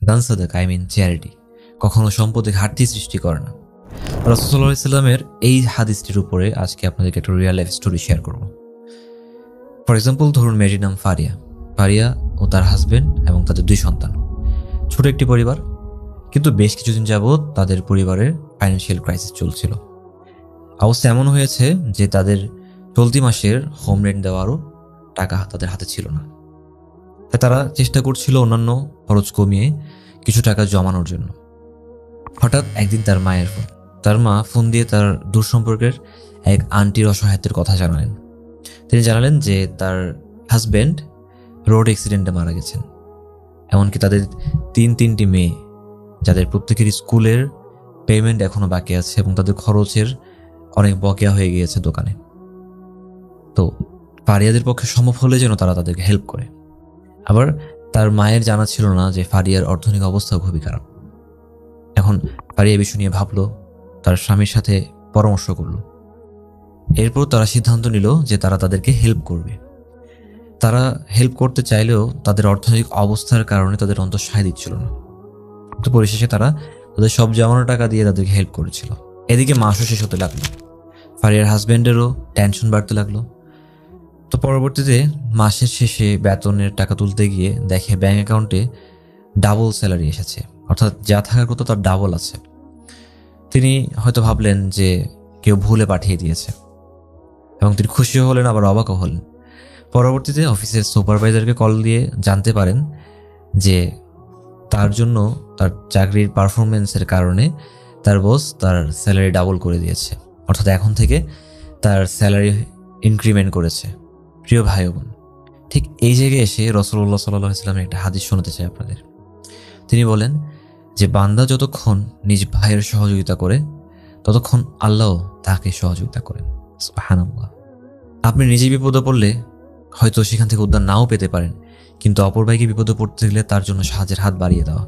দান সাদাকা চ্যারিটি কখনো সম্পদে ঘাটতি সৃষ্টি করে না। রাসূলুল্লাহ সাল্লাল্লাহু আলাইহি ওয়াসাল্লামের এই হাদিসটির উপরে আজকে আপনাদেরকে একটা রিয়েল লাইফ স্টোরি শেয়ার করব। ফর এক্সাম্পল, ধরুন মেয়েটির নাম ফারিয়া। ফারিয়া ও তার হাজবেন্ড এবং তাদের 2 সন্তান। ছোট একটি পরিবার, কিন্তু বেশ কিছুদিন যাবৎ তাদের পরিবারের ফাইন্যান্সিয়াল ক্রাইসিস চলছিল। অবস্থা এমন হয়েছে যে তাদের চলতি মাসের হোম রেন্ট দেওয়ারও টাকা তাদের হাতে ছিল না। তাই তারা চেষ্টা করছিল অন্যান্য খরচ কমিয়ে কিছু টাকা জমানোর জন্য। হঠাৎ একদিন তার মা ফোন দিয়ে তার দূর সম্পর্কের এক আন্টির অসহায়ত্বের কথা জানালেন। তিনি জানালেন যে তার হাজব্যান্ড রোড অ্যাক্সিডেন্টে মারা গেছেন। এমনকি তাদের তিনটি মেয়ে, যাদের প্রত্যেকের স্কুলের পেমেন্ট এখনো বাকি আছে এবং তাদের খরচের অনেক বকেয়া হয়ে গিয়েছে দোকানে। তো ফারিয়াদের পক্ষে সম্ভব হলে যেন তারা তাদেরকে হেল্প করে। আবার তার মায়ের জানা ছিল না যে ফারিয়ার অর্থনৈতিক অবস্থা খুবই খারাপ। এখন ফারিয়া বিষয় নিয়ে ভাবলো, তার স্বামীর সাথে পরামর্শ করলো। এরপর তারা সিদ্ধান্ত নিল যে তারা তাদেরকে হেল্প করবে। তারা হেল্প করতে চাইলেও তাদের অর্থনৈতিক অবস্থার কারণে তাদের অন্তর সায় দিচ্ছিল না। তো পরিশেষে তারা তাদের সব জমানো টাকা দিয়ে তাদেরকে হেল্প করেছিল। এদিকে মাসও শেষ হতে লাগলো। ফারিয়ার হাজব্যান্ডেরও টেনশন বাড়তে লাগলো। তো পরবর্তীতে মাসের শেষে বেতনের টাকা তুলতে গিয়ে দেখে ব্যাংক অ্যাকাউন্টে ডাবল স্যালারি এসেছে, অর্থাৎ যা থাকার কথা তার ডাবল আছে। তিনি হয়তো ভাবলেন যে কেউ ভুলে পাঠিয়ে দিয়েছে এবং তিনি খুশিও হলেন, আবার অবাকও হলেন। পরবর্তীতে অফিসের সুপারভাইজারকে কল দিয়ে জানতে পারেন যে তার জন্য তার চাকরির পারফরমেন্সের কারণে তার বস তার স্যালারি ডাবল করে দিয়েছে, অর্থাৎ এখন থেকে তার স্যালারি ইনক্রিমেন্ট করেছে। প্রিয় ভাই বোন, ঠিক এই জায়গায় এসে রাসূলুল্লাহ সাল্লাল্লাহু আলাইহি ওয়াসাল্লামের একটা হাদিস শোনাতে চাই আপনাদের। তিনি বলেন যে বান্দা যতক্ষণ নিজ ভাইয়ের সহযোগিতা করে ততক্ষণ আল্লাহ তাকে সহযোগিতা করেন। সুবহানাল্লাহ। আপনি নিজে বিপদে পড়লে হয়তো সেখান থেকে উদ্ধার নাও পেতে পারেন, কিন্তু অপর ভাইকে বিপদে পড়তে গেলে তার জন্য সাহায্যের হাত বাড়িয়ে দেওয়া,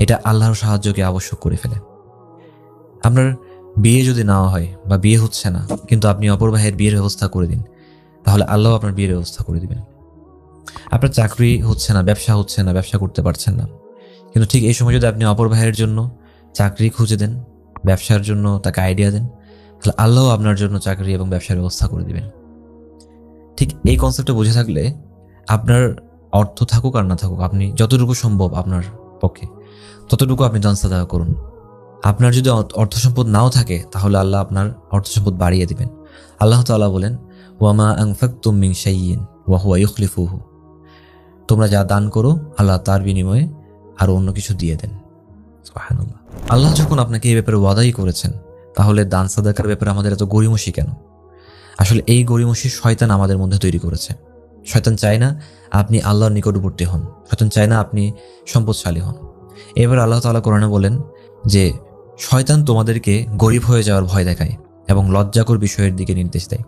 এটা আল্লাহর সাহায্যকে আবশ্যক করে ফেলে। আপনার বিয়ে যদি নাও হয় বা বিয়ে হচ্ছে না, কিন্তু আপনি অপর ভাইয়ের বিয়ের ব্যবস্থা করে দিন, তাহলে আল্লাহ আপনার বিয়ের ব্যবস্থা করে দিবেন। আপনার চাকরি হচ্ছে না, ব্যবসা করতে পারছেন না, কিন্তু ঠিক এই সময় যদি আপনি অপর ভাইয়ের জন্য চাকরি খুঁজে দেন, ব্যবসার জন্য তাকে আইডিয়া দেন, তাহলে আল্লাহ আপনার জন্য চাকরি এবং ব্যবসার ব্যবস্থা করে দিবেন। ঠিক এই কনসেপ্টটা বুঝে থাকলে আপনার অর্থ থাকুক আর না থাকুক, আপনি যতটুকু সম্ভব আপনার পক্ষে ততটুকু আপনি দান সাদাকা করুন। আপনার যদি অর্থ সম্পদ নাও থাকে, তাহলে আল্লাহ আপনার অর্থ সম্পদ বাড়িয়ে দিবেন। আল্লাহ তাআলা বলেন, ওয়ামা আনফাকতুম মিন শাইইন ওয়া হুয়া ইউখলিফুহু। তোমরা যা দান করো আল্লাহ তার বিনিময়ে আরো অন্য কিছু দিয়ে দেন। সুবহানাল্লাহ। আল্লাহ যখন আপনাকে এই ব্যাপারে ওয়াদাই করেছেন, তাহলে দান সাদাকার ব্যাপারে আমাদের এত গড়িমসি কেন? আসলে এই গড়িমসি শয়তান আমাদের মধ্যে তৈরি করেছে। শয়তান চায় না আপনি আল্লাহর নিকটবর্তী হন, শয়তান চায় না আপনি সম্পদশালী হন। এবার আল্লাহ তাআলা কোরআনে বলেন যে শয়তান তোমাদেরকে গরিব হয়ে যাওয়ার ভয় দেখায় এবং লজ্জাকর বিষয়ের দিকে নির্দেশ দেয়,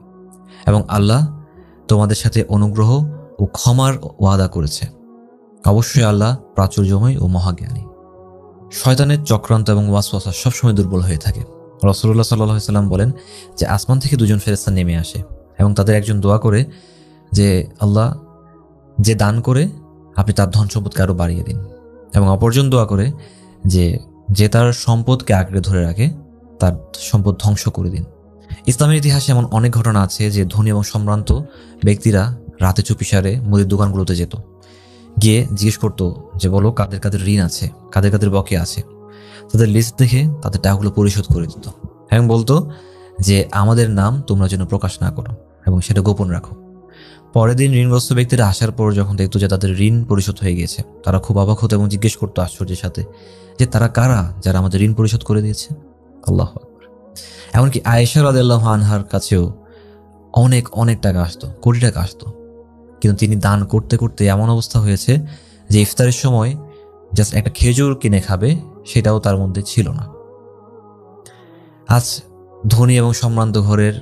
এবং আল্লাহ তোমাদের সাথে অনুগ্রহ ও ক্ষমার ওয়াদা করেছে। অবশ্যই আল্লাহ প্রাচুর্যময় ও মহাজ্ঞানী। শয়তানের চক্রান্ত এবং ওয়াসওয়াসা সবসময় দুর্বল হয়ে থাকে। রাসূলুল্লাহ সাল্লাল্লাহু আলাইহি ওয়াসাল্লাম বলেন যে আসমান থেকে 2 জন ফেরেশতা নেমে আসে এবং তাদের একজন দোয়া করে যে আল্লাহ, যে দান করে আপনি তার ধন সম্পদকে আরো বাড়িয়ে দিন, এবং অপরজন দোয়া করে যে তার সম্পদকে আঁকড়ে ধরে রাখে তার সম্পদ ধ্বংস করে দিন। ইসলামের ইতিহাসে এমন অনেক ঘটনা আছে যে ধনী এবং সম্ভ্রান্ত ব্যক্তিরা রাতে চুপিসারে মুদির দোকানগুলোতে যেত, গিয়ে জিজ্ঞেস করতো যে বলো কাদের কাদের ঋণ আছে, কাদের কাদের বকেয়া আছে। তাদের লিস্ট দেখে তাদের টাকাগুলো পরিশোধ করে দিত এবং বলতো যে আমাদের নাম তোমরা যেন প্রকাশ না করো এবং সেটা গোপন রাখো। পরের দিন ঋণগ্রস্ত ব্যক্তিরা আসার পর যখন দেখতো যে তাদের ঋণ পরিশোধ হয়ে গিয়েছে, তারা খুব অবাক হতো এবং জিজ্ঞেস করতো আশ্চর্যের সাথে যে তারা কারা যারা আমাদের ঋণ পরিশোধ করে দিয়েছে। আল্লাহু আকবার। এমনকি আয়েশা রাদিয়াল্লাহু আনহার কাছেও অনেক অনেক টাকা আসতো, কোটি টাকা আসতো, কিন্তু তিনি দান করতে করতে এমন অবস্থা হয়েছে যে ইফতারের সময় জাস্ট একটা খেজুর কিনে খাবে সেটাও তার মধ্যে ছিল না। আজ ধনী এবং সম্ভ্রান্ত ঘরের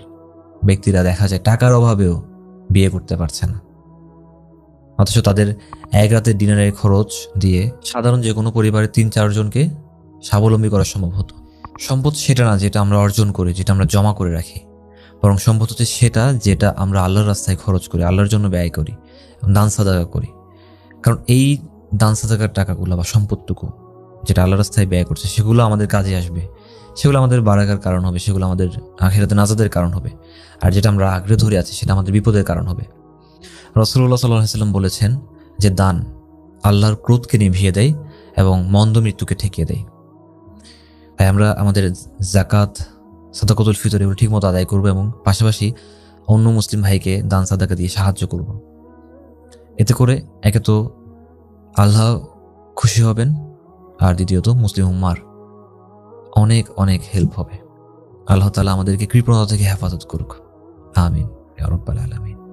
ব্যক্তিরা দেখা যায় টাকার অভাবেও বিয়ে করতে পারছে না, অথচ তাদের এক রাতের ডিনারের খরচ দিয়ে সাধারণ যে কোনো পরিবারের 3-4 জনকে স্বাবলম্বী করা সম্ভব হতো। সম্পদ সেটা না যেটা আমরা অর্জন করি, যেটা আমরা জমা করে রাখি, বরং সম্পদ হচ্ছে সেটা যেটা আমরা আল্লাহর রাস্তায় খরচ করি, আল্লাহর জন্য ব্যয় করি, দান সাদাকা করি। কারণ এই দান সাদাকার টাকাগুলো বা সম্পদটুকু যেটা আল্লাহ রাস্তায় ব্যয় করছে সেগুলো আমাদের কাজে আসবে, সেগুলো আমাদের বারাকার কারণ হবে, সেগুলো আমাদের আখিরাতে নাজাদের কারণ হবে। আর যেটা আমরা আঁকড়ে ধরে আছি সেটা আমাদের বিপদের কারণ হবে। রাসূলুল্লাহ সাল্লাল্লাহু আলাইহি ওয়াসাল্লাম বলেছেন যে দান আল্লাহর ক্রোধকে নিভিয়ে দেয় এবং মন্দ মৃত্যুকে ঠেকিয়ে দেয়। তাই আমরা আমাদের যাকাত, সাদাকাতুল ফিতর এগুলো ঠিকমতো আদায় করবো এবং পাশাপাশি অন্য মুসলিম ভাইকে দান সাদাকা দিয়ে সাহায্য করব। এতে করে একে তো আল্লাহ খুশি হবেন, আর দ্বিতীয়ত মুসলিম উম্মার অনেক অনেক হেল্প হবে। আল্লাহ তাআলা আমাদেরকে কৃপণতা থেকে হেফাজত করুক। আমিন ইয়া রাব্বাল আলামিন।